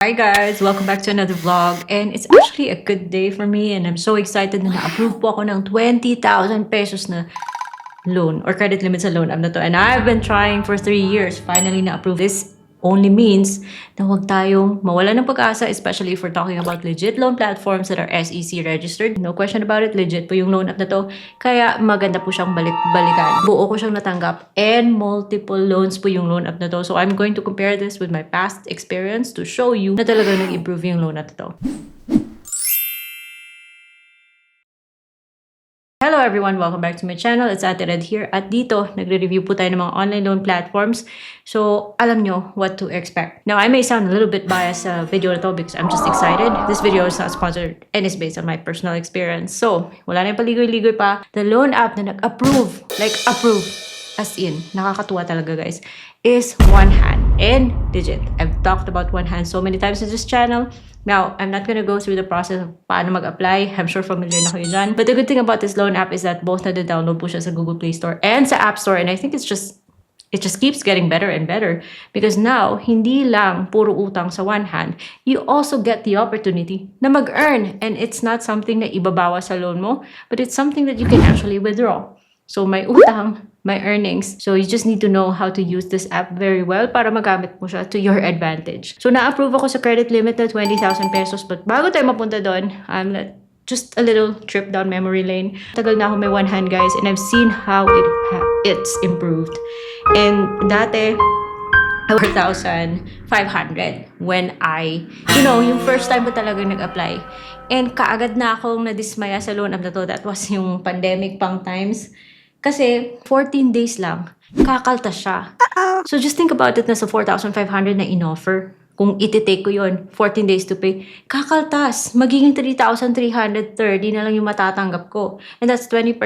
Hi guys! Welcome back to another vlog. And it's actually a good day for me and I'm so excited na na-approve po ako ng 20,000 pesos na loan or credit limit sa loan app na to. And I've been trying for 3 years. Finally na-approve. This only means na huwag tayong mawala ng pag-asa, especially if we're talking about legit loan platforms that are SEC registered. No question about it, legit po yung loan app na to. Kaya maganda po siyang balik-balikan. Buo ko siyang natanggap and multiple loans po yung loan app na to. So I'm going to compare this with my past experience to show you na talaga nag-improve yung loan app na to. Hello everyone! Welcome back to my channel. It's Ate Red here. At dito, nagre-review po tayo ng mga online loan platforms. So, alam nyo what to expect. Now, I may sound a little bit biased sa video na to because I'm just excited. This video is not sponsored and is based on my personal experience. So, wala na yung paligoy-ligoy pa. The loan app na nag-approve, like approve, as in, nakakatuwa talaga guys, is OneHand and Digit. I've talked about OneHand so many times in this channel. Now, I'm not gonna go through the process of paano mag-apply. I'm sure familiar na kayo dyan. But the good thing about this loan app is that both na-download po siya sa Google Play Store and sa App Store. And I think it just keeps getting better and better. Because now, hindi lang puro utang sa OneHand. You also get the opportunity na mag-earn. And it's not something na ibabawa sa loan mo, but it's something that you can actually withdraw. So, may utang, may earnings. So, you just need to know how to use this app very well para magamit mo siya to your advantage. So, na-approve ako sa credit limit na 20,000 pesos. But bago tayo mapunta doon, just a little trip down memory lane. Tagal na ako may OneHand, guys, and I've seen how it's improved. And dati, 4,500 when yung first time ko talaga nag-apply. And kaagad na akong nadismaya sa loan app na to. That was yung pandemic pang times. Kasi 14 days lang, kakaltas siya. So just think about it na sa 4,500 na in-offer. Kung iti-take ko yun, 14 days to pay, kakaltas. Magiging 3,330 na lang yung matatanggap ko. And that's 20%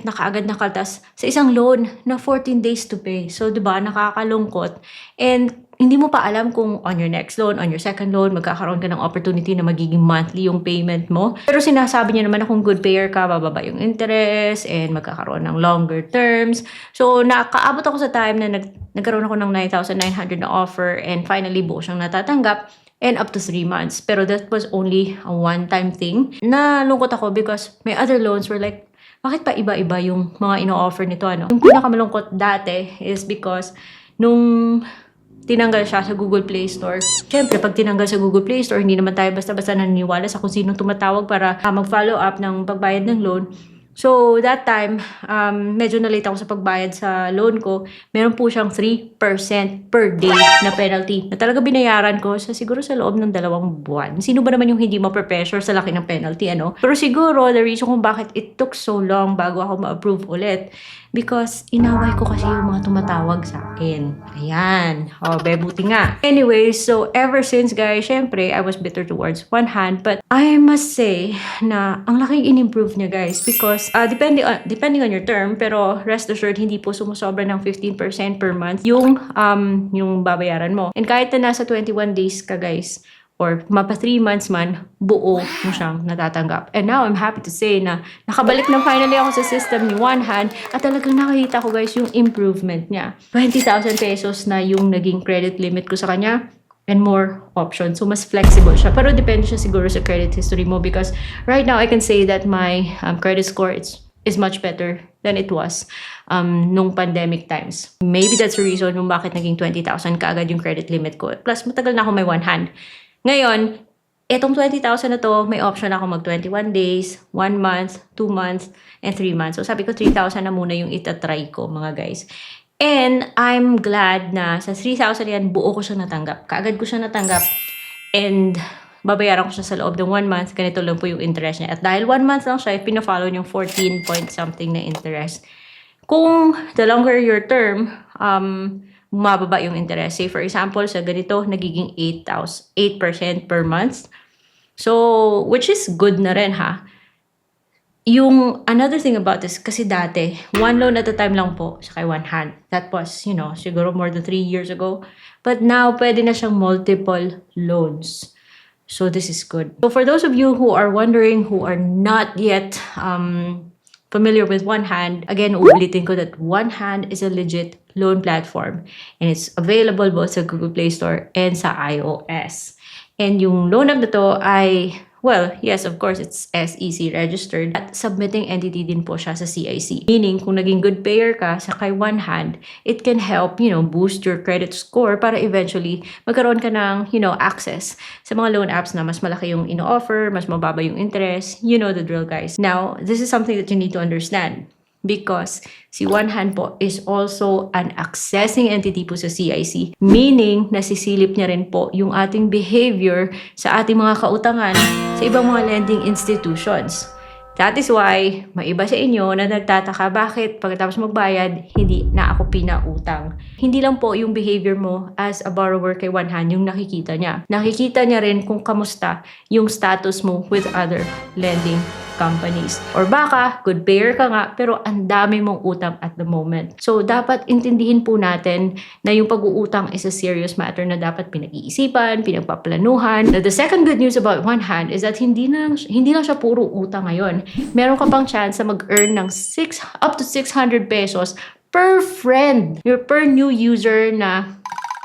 na kaagad nakaltas sa isang loan na 14 days to pay. So, di ba, nakakalungkot. And hindi mo pa alam kung on your next loan, on your second loan, magkakaroon ka ng opportunity na magiging monthly yung payment mo. Pero sinasabi niya naman na kung good payer ka, bababa yung interest and magkakaroon ng longer terms. So, nakaabot ako sa time na nagkaroon ako ng 9,900 na offer and finally buo siyang natatanggap and up to 3 months. Pero that was only a one-time thing. Nalungkot ako because my other loans were like, bakit pa iba-iba yung mga ino-offer nito? Yung pinakamalungkot dati is because nung tinanggal siya sa Google Play Store. Siyempre, pag tinanggal sa Google Play Store, hindi naman tayo basta-basta naniniwala sa kung sino tumatawag para mag-follow up ng pagbayad ng loan. So, that time, medyo na-late ako sa pagbayad sa loan ko. Meron po siyang 3% per day na penalty na talaga binayaran ko siguro sa loob ng 2 buwan. Sino ba naman yung hindi ma-pressure sa laki ng penalty, Pero siguro, the reason kung bakit it took so long bago ako ma-approve ulit, because inaway ko kasi yung mga tumatawag sa akin. Ayan. Buti nga. Anyway, so ever since, guys, syempre, I was bitter towards OneHand. But I must say na ang laking in-improve niya, guys. Because depending on your term, pero rest assured, hindi po sumusobra ng 15% per month yung babayaran mo. And kahit na nasa 21 days ka, guys, or mapa 3 months man, buo mo siyang natatanggap. And now, I'm happy to say na nakabalik na finally ako sa system ni OneHand at talagang nakita ko, guys, yung improvement niya. 20,000 pesos na yung naging credit limit ko sa kanya and more options. So, mas flexible siya. Pero depende siya siguro sa credit history mo because right now, I can say that my credit score is much better than it was nung pandemic times. Maybe that's the reason kung bakit naging 20,000 kaagad yung credit limit ko. Plus, matagal na ako may OneHand. Ngayon, itong 20,000 na to, may option ako mag 21 days, 1 month, 2 months, and 3 months. So sabi ko 3,000 na muna yung itatry ko, mga guys. And I'm glad na sa 3,000 yan, buo ko siya natanggap. Kaagad ko siya natanggap. And babayaran ko siya sa loob ng 1 month. Ganito lang po yung interest niya. At dahil 1 month lang siya, pinafollow yung 14 point something na interest. Kung the longer your term, mababa yung interest. Say, for example, sa ganito, nagiging 8% per month. So, which is good na rin, ha? Yung another thing about this, kasi dati, 1 loan at a time lang po sa kay OneHand. That was, siguro more than 3 years ago. But now, pwede na siyang multiple loans. So, this is good. So, for those of you who are wondering, who are not yet familiar with OneHand, again, uulitin ko that OneHand is a legit loan platform. And it's available both sa Google Play Store and sa iOS. And yung loan app na to ay, well, yes, of course, it's SEC registered. At submitting entity din po siya sa CIC. Meaning, kung naging good payer ka sa kay One Hand, it can help, boost your credit score para eventually magkaroon ka ng, access sa mga loan apps na mas malaki yung ino-offer, mas mababa yung interest. You know the drill, guys. Now, this is something that you need to understand. Because si One Hand po is also an accessing entity po sa CIC. Meaning, nasisilip niya rin po yung ating behavior sa ating mga kautangan sa ibang mga lending institutions. That is why, maiba sa inyo na nagtataka bakit pagkatapos magbayad, hindi na ako pinautang. Hindi lang po yung behavior mo as a borrower kay One Hand yung nakikita niya. Nakikita niya rin kung kamusta yung status mo with other lending companies. Or baka, good payer ka nga, pero ang dami mong utang at the moment. So, dapat intindihin po natin na yung pag-uutang is a serious matter na dapat pinag-iisipan, pinagpaplanuhan. Now, the second good news about One Hand is that hindi lang siya puro utang ngayon. Meron ka pang chance na mag-earn ng up to 600 pesos per friend. Your per new user na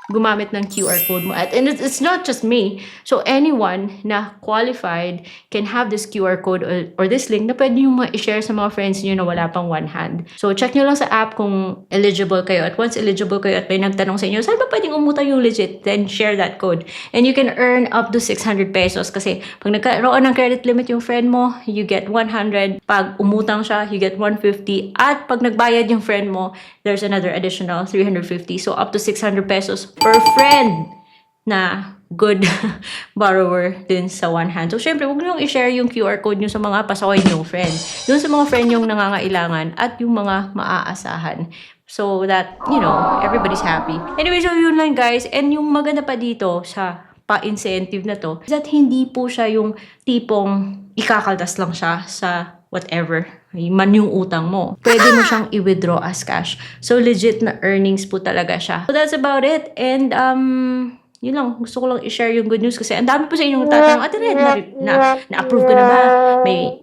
gumamit ng QR code mo. And it's not just me. So anyone na qualified can have this QR code or this link na pwede nyo ma-share sa mga friends nyo na wala pang One Hand. So check nyo lang sa app kung eligible kayo. At once eligible kayo at may nagtanong sa inyo, saan ba pwedeng umutang yung legit? Then share that code. And you can earn up to 600 pesos kasi pag nagkaroon ng credit limit yung friend mo, you get 100. Pag umutang siya, you get 150. At pag nagbayad yung friend mo, there's another additional 350. So up to 600 pesos per friend na good borrower din sa One Hand. So, syempre, huwag nyo i-share yung QR code nyo sa mga pasaway nyong friend. Doon sa mga friend yung nangangailangan at yung mga maaasahan. So that, everybody's happy. Anyway, so yun lang guys. And yung maganda pa dito sa pa-incentive na to is that hindi po siya yung tipong ikakaltas lang siya sa whatever man yung utang mo. Pwede mo siyang i-withdraw as cash. So, legit na earnings po talaga siya. So, that's about it. And, yun lang. Gusto ko lang i-share yung good news kasi ang dami po sa inyong tatanong, Ate Red, na-approve ka na ba?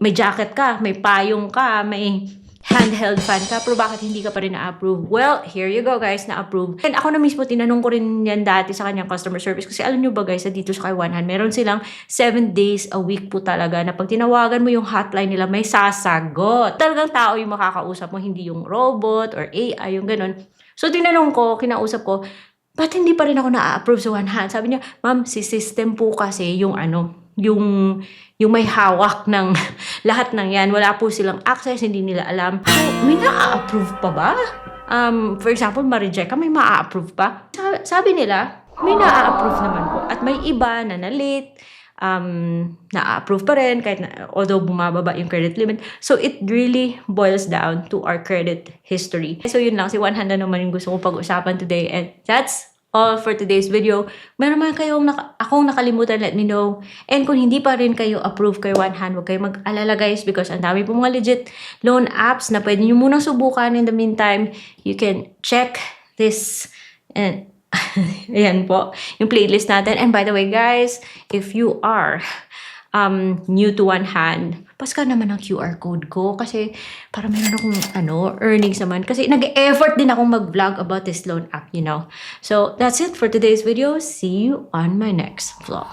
May jacket ka, may payong ka, may handheld fan ka, pero bakit hindi ka pa rin na-approve? Well, here you go guys, na-approve. And ako na mismo, tinanong ko rin yan dati sa kanyang customer service kasi alam nyo ba guys, dito sa kay One Hand, meron silang 7 days a week po talaga na pag tinawagan mo yung hotline nila, may sasagot. Talagang tao yung makakausap mo, hindi yung robot or AI, yung ganun. So, tinanong ko, kinausap ko, ba't hindi pa rin ako na-approve sa One Hand? Sabi niya, ma'am, si system po kasi yung yung may hawak ng lahat ng yan. Wala po silang access, hindi nila alam. So, may na-approve pa ba? For example, ma-reject ka, may ma-approve pa? Sabi nila, may na-approve naman po. At may iba na na-late, na-approve pa rin, kahit although bumababa yung credit limit. So, it really boils down to our credit history. So, yun lang. Si One Hand na naman yung gusto ko pag-usapan today. And that's all for today's video. Meron man kayong akong nakalimutan, let me know. And kung hindi pa rin kayo approve kay One Hand, huwag kayong mag-alala guys because ang dami po mga legit loan apps na pwede nyo munang subukan. In the meantime, you can check this and ayan po, yung playlist natin. And by the way guys, if you are new to One Hand, paska naman ang QR code ko kasi para meron akong earnings naman kasi nag-effort din akong mag-vlog about this loan app, So that's it for today's video. See you on my next vlog.